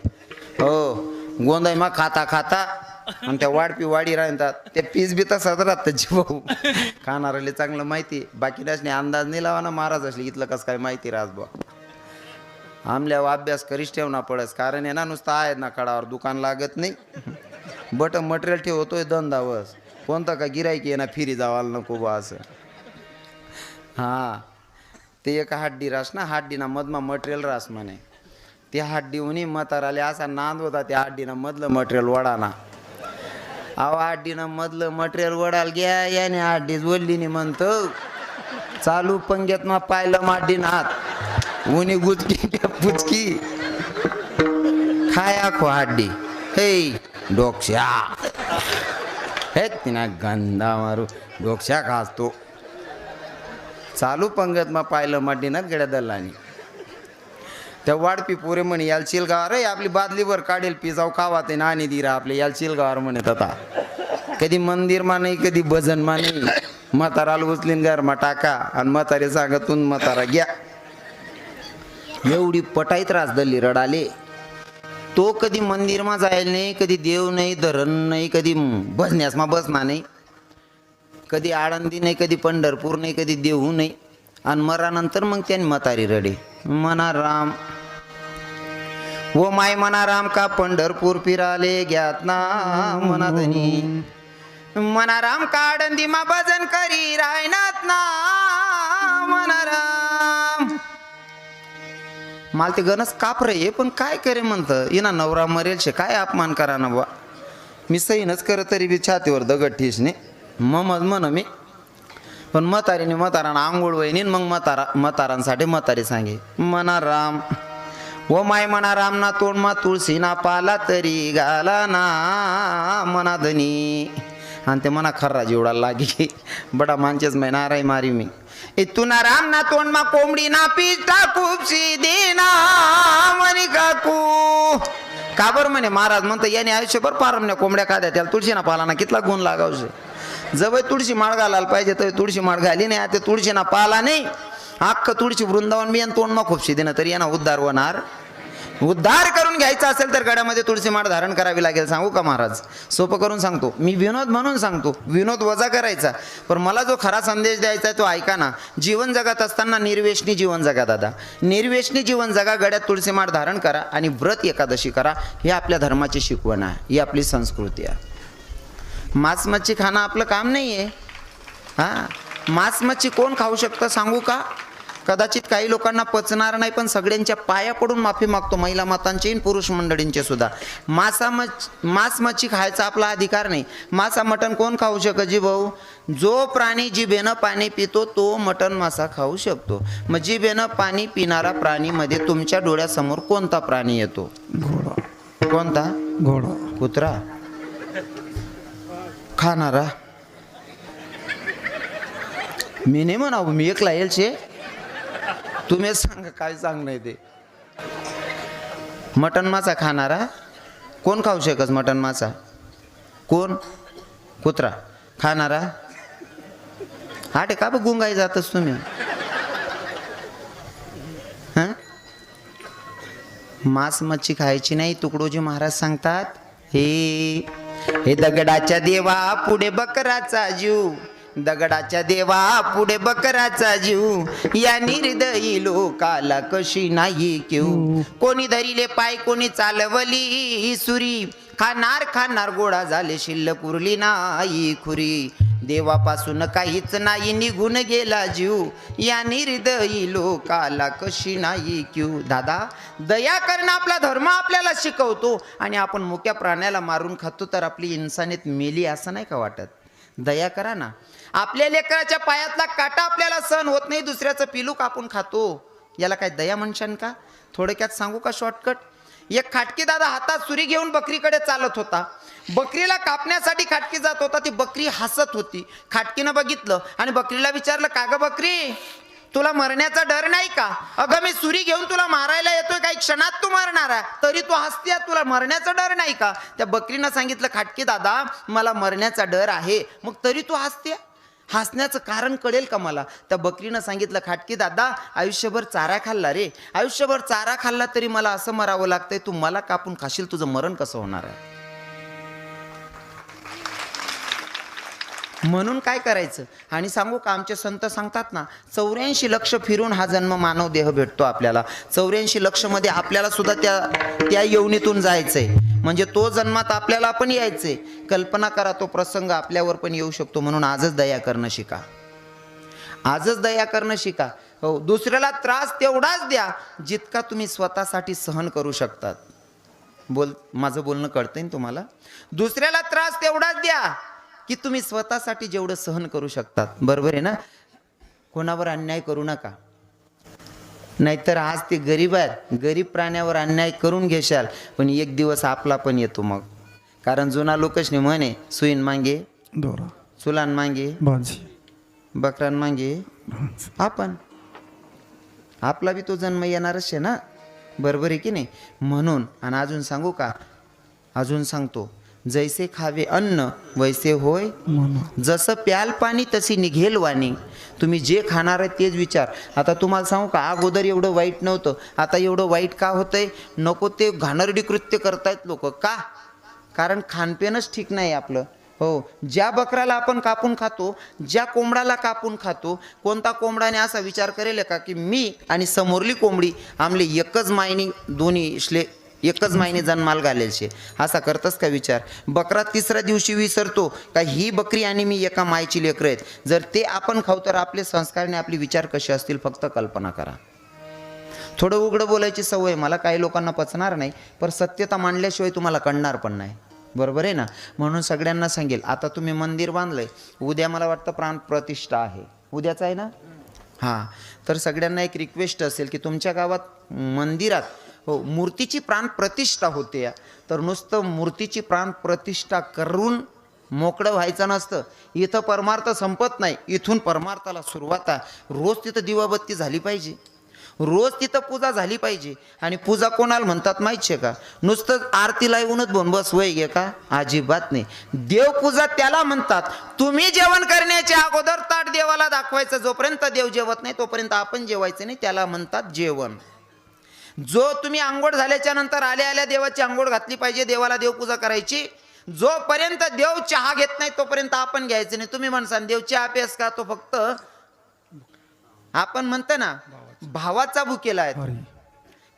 हो गोंदाय मा खाता खाता आणि त्या वाढपी वाडी राहतात, ते पीस बी तसाच राहतं जीवाऊ. खाणाऱ्याला चांगलं माहिती, बाकी नसणे अंदाज नाही लावा ना महाराज असले इथलं कसं काय माहिती राजबा. आमल्यावर अभ्यास करीच ठेवणा पडस, कारण आहे ना नुसतं आहेत ना कडावर दुकान लागत नाही. बट मटेरियल ठेवतोय धंदावस कोणता का गिरायकी आहे ना फिरी जावाला नको बा असं. हां ते एक हाड्डी रास ना, हाड्डीना मधमा मटेरियल रास म्हणे. ते हाड्डी उनी म्हाताराले असा नांद होता त्या हाड्डीनं मधलं मटेरियल वडाना. अहो हाड्डीनं मधलं मटेरियल वडाल घ्या याने हाड्डी जोडली नाही म्हणतो. चालू पंग्यात मग पाहिलं माड्डीनं हात उनी गुचकी पुचकी खाया खो हाड्डी हे डोकशा हे तिना गंधा मारू डोकशा खासतो. चालू पंगत मग पाहिलं माड्डीनं गेड्या दल्लानी. त्या वाढपी पोरे म्हणे याल चिलगावर रे आपली बादलीवर काढेल पिजाव खावा ते नाणी दिरा आपले याल चिलगावर म्हणत आता. कधी मंदिरमा नाही कधी भजनमा नाही, म्हाताराला उचलीन घरमा टाका आणि म्हातारे सांगतून म्हातारा घ्या. एवढी पटाई त्रास दल्ली रडाले. तो कधी मंदिरमा जायला नाही, कधी देव नाही धरण नाही, कधी भजण्यास मा बसना नाही, कधी आळंदी नाही, कधी पंढरपूर नाही, कधी देऊ नाही. आणि मरानंतर मग त्यांनी म्हातारी रडे म्हणा राम वो माय म्हणा राम का पंढरपूर फिराले घ्यात ना म्हणा धनी म्हणा राम का आळंदी मा भजन करी रायनात ना म्हणा राम. मला ते गणस काप रे पण काय करे म्हणतं येना नवरा मरेल शे काय अपमान करा ना बा. मी सहीनच करत तरी बी छातीवर दगड ठेसणे ममज म्हण मी. पण म्हातारीने म्हातारानं आंघोळ वहिनी मग म्हातारांसाठी म्हातारी सांगे म्हणा राम व माय म्हणा राम ना तोंड मा तुळशी ना पाला तरी घाला ना म्हणा धनी. आणि ते म्हणा खर्रा जेवढा लागे बडा माणसेच मै नाराय मारी मी इथून राम ना तोंड मा कोंबडी ना पिता खूपशी देना म्हणे काकू. का बरं म्हणे महाराज म्हणतं याने आयुष्यभर पारमण्या कोंबड्या खाद्या त्याला तुळशी ना पाला ना कितला गुण लागावशे. जवळ तुळशी माळ घालायला पाहिजे तर तुळशी माळ घाली नाही, आता तुळशी ना पाला नाही अख्खं तुळशी वृंदावन बी तोंड मग खूपशी देणं तरी यांना उद्धार होणार. उद्धार करून घ्यायचा असेल तर गड्यामध्ये तुळशी माळ धारण करावी लागेल. सांगू का महाराज? सोपं करून सांगतो, मी विनोद म्हणून सांगतो, विनोद वजा करायचा, पण मला जो खरा संदेश द्यायचा आहे तो ऐका ना. जीवन जगत असताना निर्व्यसनी जीवन जगा दादा, निर्व्यसनी जीवन जगा, गड्यात तुळशी माळ धारण करा आणि व्रत एकादशी करा. हे आपल्या धर्माची शिकवण आहे, ही आपली संस्कृती आहे. मांस मच्छी खाणं आपलं काम नाही आहे. हां मांस मच्छी कोण खाऊ शकतं सांगू का? कदाचित काही लोकांना पचणार नाही, पण सगळ्यांच्या पाया पडून माफी मागतो, महिला मातांचे पुरुष मंडळींचे सुद्धा. मांस मच्छी खायचा आपला अधिकार नाही. मासा मटण कोण खाऊ शकत जी भाऊ? जो प्राणी जिभेनं पाणी पितो तो मटण मासा खाऊ शकतो. मग जिभेनं पाणी पिणारा प्राणीमध्ये तुमच्या डोळ्यासमोर कोणता प्राणी येतो? घोडा. कोणता? घोडा. कुत्रा खाणारा? मी नाही म्हणा, मी एकला येलशे, तुम्ही सांगा काय सांग नाही ते. मटण मासा खाणारा कोण खाऊ शकस? मटण मासा कोण? कुत्रा. खाणारा हाटे का बघ गुंगाई जातस तुम्ही? हां मांस मच्छी खायची नाही. तुकडोजी महाराज सांगतात हे दगडाच्या देवा पुढे बकराचा जीव, दगडाच्या देवा पुढे बकराचा जीव, या निर्दयी लोकाला कशी नाही किव. कोणी धरिले पाय कोणी चालवली सुरी, खाणार गोडा झाले शिल्लक उरली नाही खुरी. देवापासून काहीच नाही निघून गेला जीव, या निर्दयी लोकाला कशी नाही क्यू. दादा, दया करणं आपला धर्म आपल्याला शिकवतो आणि आपण मुक्या प्राण्याला मारून खातो, तर आपली इन्सानियत मेली असं नाही का वाटत? दया करा ना. आपल्या लेकराच्या पायातला काटा आपल्याला सहन होत नाही, दुसऱ्याचं पिलू कापून खातो, याला काय दया म्हणशान का? थोडक्यात सांगू का शॉर्टकट? एक खाटकी दादा हातात सुरी घेऊन बकरीकडे चालत होता. बकरीला कापण्यासाठी खाटकी जात होता. ती बकरी हसत होती. खाटकीनं बघितलं आणि बकरीला विचारलं, का ग बकरी, तुला मरण्याचा डर नाही का? अगं मी सुरी घेऊन तुला मारायला येतोय, काही क्षणात तू मरणार आहे, तरी तू हसते, तुला मरण्याचा डर नाही का? त्या बकरीनं सांगितलं, खाटकी दादा मला मरण्याचा डर आहे. मग तरी तू हसते, हसण्याचं कारण कळेल का मला? त्या बकरीनं सांगितलं, खाटकी दादा आयुष्यभर चारा खाल्ला रे, आयुष्यभर चारा खाल्ला तरी मला असं मरावं लागतंय, तू मला कापून खाशील, तुझं मरण कसं होणार आहे? म्हणून काय करायचं? आणि सांगू का, आमचे संत सांगतात ना, 84 लक्ष फिरून हा जन्म मानव देह भेटतो आपल्याला. 84 लक्ष मध्ये आपल्याला सुद्धा त्या योनीतून जायचंय, म्हणजे तो जन्मात आपल्याला पण यायचंय. कल्पना करा, तो प्रसंग आपल्यावर पण येऊ शकतो. म्हणून आजच दया करणं शिका, आजच दया करणं शिका. हो, दुसऱ्याला त्रास तेवढाच द्या जितका तुम्ही स्वतःसाठी सहन करू शकतात. माझं बोलणं कळतंय ना तुम्हाला? दुसऱ्याला त्रास तेवढाच द्या की तुम्ही स्वतःसाठी जेवढं सहन करू शकतात. बरोबर आहे ना? कोणावर अन्याय करू नका, नाहीतर आज ते गरीब आहेत, गरीब प्राण्यावर अन्याय करून घेशाल, पण एक दिवस आपला पण येतो मग. कारण जुना लोकच म्हणे, सुईन मांगे दोरा, चुलान मांगे भाजी, बकरान मांगे आपण. आपला बी तो जन्म येणारच आहे ना, बरोबर आहे की नाही? म्हणून. आणि अजून सांगू का? अजून सांगतो, जैसे खावे अन्न वैसे होय, जसं प्याल पाणी तशी निघेल वाणी. तुम्ही जे खाणार आहे तेच विचार. आता तुम्हाला सांगू का, अगोदर एवढं वाईट नव्हतं, आता एवढं वाईट का होतंय? नको ते घाणेरडी कृत्य करतायत लोक. का? कारण खानपेनच ठीक नाही आपलं. हो, ज्या बकराला आपण कापून खातो, ज्या कोंबडाला कापून खातो, कोणता कोंबडाने असा विचार करेल का की मी आणि समोरली कोंबडी आमले एकच मायनी, दोन्ही एकच मायने जन्माल घालेल शे, असा करतस का विचार? बकरा तिसऱ्या दिवशी विसरतो का ही बकरी आणि मी एका मायची लेकरं आहेत. जर ते आपण खाऊ तर आपले संस्कार आणि आपले विचार कसे असतील, फक्त कल्पना करा. थोडं उघडं बोलायची सवय मला, काही लोकांना पचणार नाही, पण सत्यता मांडल्याशिवाय तुम्हाला कळणार पण नाही. बरोबर आहे ना? म्हणून सगळ्यांना सांगेल, आता तुम्ही मंदिर बांधलंय, उद्या मला वाटतं प्राणप्रतिष्ठा आहे, उद्याच आहे ना? हां, तर सगळ्यांना एक रिक्वेस्ट असेल की तुमच्या गावात मंदिरात हो मूर्तीची प्राणप्रतिष्ठा होते, तर नुसतं मूर्तीची प्राणप्रतिष्ठा करून मोकळं व्हायचं नसतं. इथं परमार्थ संपत नाही, इथून परमार्थाला सुरुवात आहे. रोज तिथं दिवाबत्ती झाली पाहिजे, रोज तिथं पूजा झाली पाहिजे. आणि पूजा कोणाला म्हणतात माहिती आहे का? नुसतं आरतीला येऊनच बस वय घे का? अजिबात नाही. देवपूजा त्याला म्हणतात, तुम्ही जेवण करण्याच्या अगोदर ताट देवाला दाखवायचं, जोपर्यंत देव जेवत नाही तोपर्यंत आपण जेवायचं नाही, त्याला म्हणतात जेवण. जो तुम्ही आंघोळ झाल्याच्या नंतर आल्या आल्या देवाची आंघोळ घातली पाहिजे, देवाला देवपूजा करायची. जोपर्यंत देव चहा घेत नाही तोपर्यंत आपण घ्यायचं नाही. तुम्ही म्हणसान देव चहा पेस का? तो फक्त आपण म्हणतो ना भावाचा भुकेला आहे.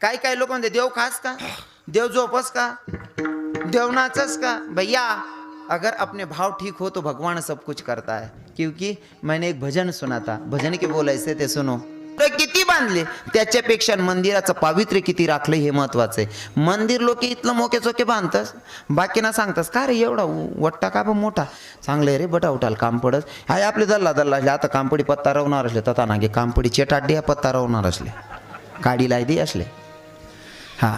काही काही लोक म्हणते देव खास का, देव झोपस का, देव नाचस का? भैया अगर अपने भाव ठीक हो तो भगवान सब कुछ करता है. क्योंकि मैंने एक भजन सुना था, भजन के बोलायचे ते सुनो. किती बांधले त्याच्यापेक्षा मंदिराचं पावित्र्य किती राखलं हे महत्वाचं आहे. मंदिर लोक इथलं मोके चोके बांधतस, बाकीना सांगतास का रे एवढा वट्टा का पण मोठा चांगलं रे बटा उठाल काम पडत हाय आपले दल्ला आता कामपडी पत्ता रवणार असले तथा नागे कामपडी चेटाड्या पत्ता रवणार असले काडी लाई दे असले. हा,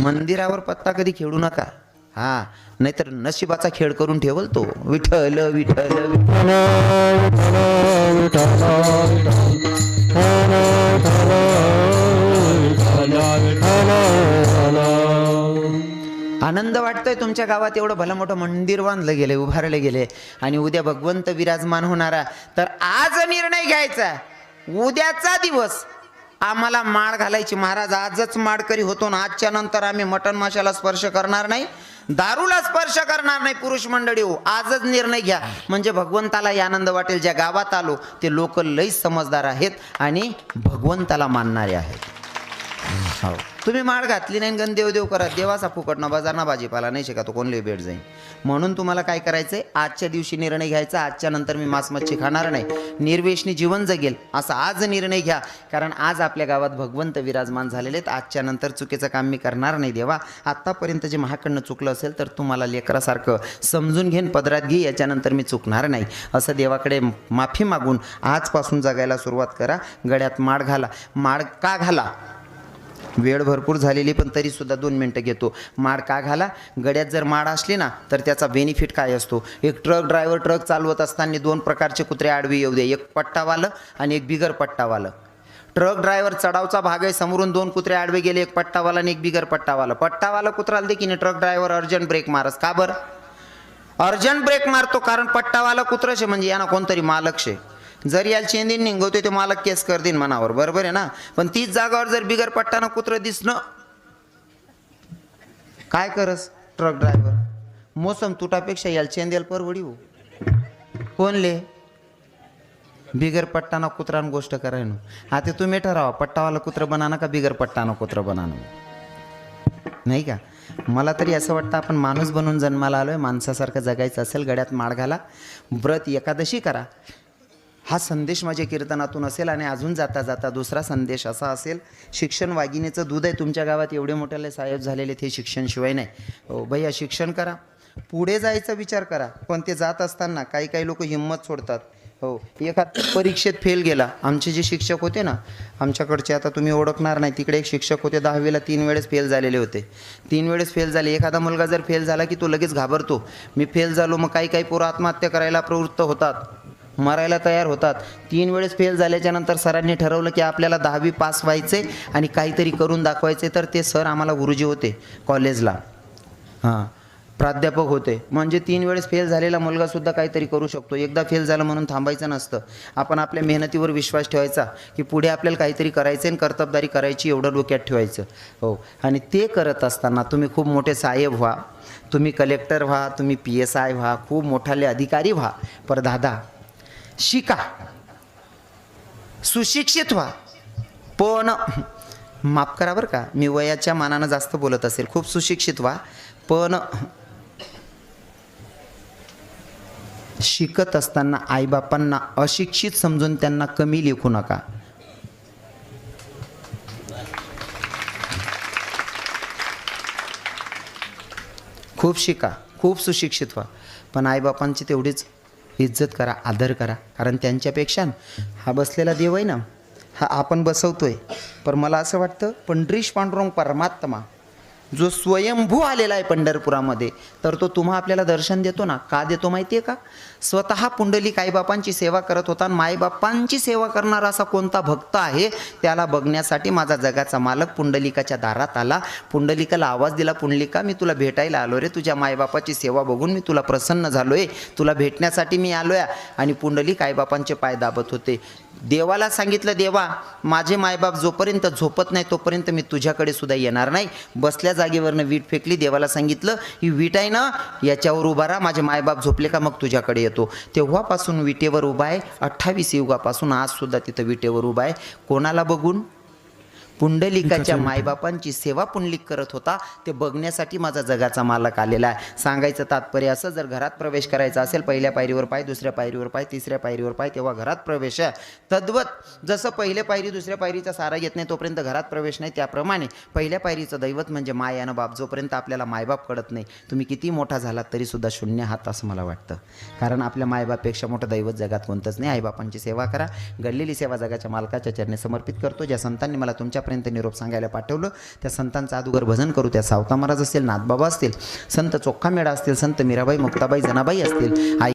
मंदिरावर पत्ता कधी खेळू नका. हा, नाहीतर नशिबाचा खेळ करून ठेवल तो. विठ्ठल विठ्ठल विठ्ठल आनंद वाटतोय तुमच्या गावात एवढं भलं मोठं मंदिर बांधलं गेले, उभारले गेले, आणि उद्या भगवंत विराजमान होणारा. तर आज निर्णय घ्यायचा, उद्याचा दिवस आम्हाला माळ घालायची. महाराज आजच माळकरी होतो ना, आजच्या नंतर आम्ही मटण माशाला स्पर्श करणार नाही, दारूला स्पर्श करणार नाही. पुरुष मंडळी हो, आजच निर्णय घ्या, म्हणजे भगवंताला आनंद वाटेल. ज्या गावात आलो ते लोक लई समजदार आहेत आणि भगवंताला मानणारे आहेत. हो, तुम्ही माळ घातली नाही गण देव देव करा, देवाचा फुकट ना बाजार ना भाजीपाला नाही शिका तो कोणले भेट जाईल. म्हणून तुम्हाला काय करायचं आहे, आजच्या दिवशी निर्णय घ्यायचा, आजच्या नंतर मी मांस मच्छी खाणार नाही, निर्वेशनी जीवन जगेल असा आज निर्णय घ्या. कारण आज आपल्या गावात भगवंत विराजमान झालेले आहेत. आजच्या नंतर चुकीचं काम मी करणार नाही देवा. आत्तापर्यंत जे माझ्याकडनं चुकलं असेल तर तुम्हाला लेकरासारखं समजून घेईन, पदरात घे, याच्यानंतर मी चुकणार नाही असं देवाकडे माफी मागून आजपासून जगायला सुरुवात करा. गळ्यात माळ घाला. माळ का घाला? वेळ भरपूर झालेली पण तरीसुद्धा 2 मिनटं घेतो. माळ का घाला? गड्यात जर माळ असली ना तर त्याचा बेनिफिट काय असतो? एक ट्रक ड्रायव्हर ट्रक चालवत असताना 2 प्रकारचे कुत्रे आडवी येऊ दे, एक पट्टावालं आणि एक बिगर पट्टावालं. ट्रक ड्रायव्हर चढावचा भाग आहे, समोरून 2 कुत्रे आडवे गेले, एक पट्टावाला आणि एक बिगर पट्टावाला. पट्टावाला कुत्राला दे की नाही, ट्रक ड्रायव्हर अर्जंट ब्रेक मारस. का बरं अर्जंट ब्रेक मारतो? कारण पट्टावाला कुत्रच आहे म्हणजे यांना कोणतरी मालक शे. जर याला चेंदीन निघवते ते मालक केस कर देईन मनावर, बरोबर आहे ना. पण तीच जागावर जर बिगर पट्टानं कुत्रं दिसणं काय करस ट्रक ड्रायव्हर? मोसम तुटापेक्षा याला चेंदेल परवडी हो. कोणले बिगर पट्टाना कुत्रानं गोष्ट करायनो. आता तुम्ही ठरावा, पट्टावाला कुत्र बनाना का बिगर पट्टानं कुत्र बनाना, नाही का. मला तरी असं वाटतं आपण माणूस बनून जन्माला आलो आहे. माणसासारखं जगायचं असेल गळ्यात माळ घाला, व्रत एकादशी करा. हा संदेश माझ्या कीर्तनातून असेल. आणि अजून जाता जाता दुसरा संदेश असा असेल, शिक्षण वाघिणीचं दूध आहे. तुमच्या गावात एवढे मोठ्याले साहेब झालेले ते शिक्षणशिवाय नाही. हो भैया, शिक्षण करा, पुढे जायचा विचार करा. पण ते जात असताना काही लोक हिंमत सोडतात. हो, एखाद परीक्षेत फेल गेला. आमचे जे शिक्षक होते ना आमच्याकडचे, आता तुम्ही ओळखणार नाही, तिकडे एक शिक्षक होते 10वीला 3 वेळेस फेल झालेले होते. 3 वेळेस फेल झाले. एखादा मुलगा जर फेल झाला की तो लगेच घाबरतो, मी फेल झालो. मग काही पोरं आत्महत्या करायला प्रवृत्त होतात, मरायला तयार होतात. 3 वेळेस फेल झाल्याच्या नंतर सरांनी ठरवलं की आपल्याला 10वी पास व्हायचे आणि काहीतरी करून दाखवायचे. तर ते सर आम्हाला गुरुजी होते कॉलेजला, हां प्राध्यापक होते. म्हणजे 3 वेळेस फेल झालेला मुलगासुद्धा काहीतरी करू शकतो. एकदा फेल झालं म्हणून थांबायचं नसतं. आपण आपल्या मेहनतीवर विश्वास ठेवायचा की पुढे आपल्याला काहीतरी करायचं आणि कर्तबदारी करायची, एवढं डोक्यात ठेवायचं. हो, आणि ते करत असताना तुम्ही खूप मोठे साहेब व्हा, तुम्ही कलेक्टर व्हा, तुम्ही PSI व्हा, खूप मोठाले अधिकारी व्हा. पर दादा शिका, सुशिक्षित व्हा. पण माफ करा बरं का, मी वयाच्या मानानं जास्त बोलत असेल. खूप सुशिक्षित व्हा, पण शिकत असताना आईबापांना अशिक्षित समजून त्यांना कमी लेखू नका. खूप शिका, खूप सुशिक्षित व्हा, पण आईबापांची तेवढीच इज्जत करा, आदर करा. कारण त्यांच्यापेक्षा हा बसलेला देव आहे ना, हा आपण बसवतोय. पण मला असं वाटतं पंढरीश पांडुरंग परमात्मा जो स्वयंभू आलेला आहे पंढरपुरामध्ये, तर तो तुम्हा आपल्याला दर्शन देतो ना. का देतो माहिती आहे का? स्वतः पुंडलिक आईबापांची सेवा करत होता. आणि माईबापांची सेवा करणारा असा कोणता भक्त आहे त्याला बघण्यासाठी माझा जगाचा मालक पुंडलिकाच्या दारात आला. पुंडलिकाला आवाज दिला, पुंडलिका मी तुला भेटायला आलो रे, तुझ्या मायबापाची सेवा बघून मी तुला प्रसन्न झालो आहे, तुला भेटण्यासाठी मी आलो आहे. आणि पुंडलिक आईबापांचे पाय दाबत होते. देवाला सांगितलं, देवा माझे मायबाप जोपर्यंत झोपत नाही तोपर्यंत मी तुझ्याकडे सुद्धा येणार नाही. बसल्या जागेवरनं वीट फेकली. देवाला सांगितलं ही वीट आहे ना, याच्यावर उभा राहा, माझे मायबाप झोपले का मग तुझ्याकडे येतो. तेव्हापासून विटेवर उभा आहे. 28 युगापासून आज सुद्धा तिथं विटेवर उभा आहे. कोणाला बघून? पुंडलिकाच्या मायबापांची सेवा पुंडलिक करत होता. ते बघण्यासाठी माझा जगाचा मालक आलेला आहे. सांगायचं तात्पर्य असं, जर घरात प्रवेश करायचा असेल, पहिल्या पायरीवर पाय, दुसऱ्या पायरीवर पाय, तिसऱ्या पायरीवर पाय, तेव्हा घरात प्रवेश आहे. तद्वत जसं पहिल्या पायरी दुसऱ्या पायरीचा सारा येत नाही तोपर्यंत घरात प्रवेश नाही, त्याप्रमाणे पहिल्या पायरीचं दैवत म्हणजे माय आणि बाप. जोपर्यंत आपल्याला मायबाप कळत नाही, तुम्ही किती मोठा झालात तरीसुद्धा शून्य आहात असं मला वाटतं. कारण आपल्या मायबापेक्षा मोठं दैवत जगात कोणतंच नाही. आईबापांची सेवा करा. घडलेली सेवा जगाच्या मालकाच्या चरणी समर्पित करतो. ज्या संतांनी मला तुमच्यापर्यंत निरोप सांगायला पाठवलं त्या संतांचं अगोदर भजन करू. त्या सावता महाराज असतील, नाथबाबा असतील, संत चोख्खा मेळा असतील, संत मीराबाई, मुक्ताबाई, जनाबाई असतील, आई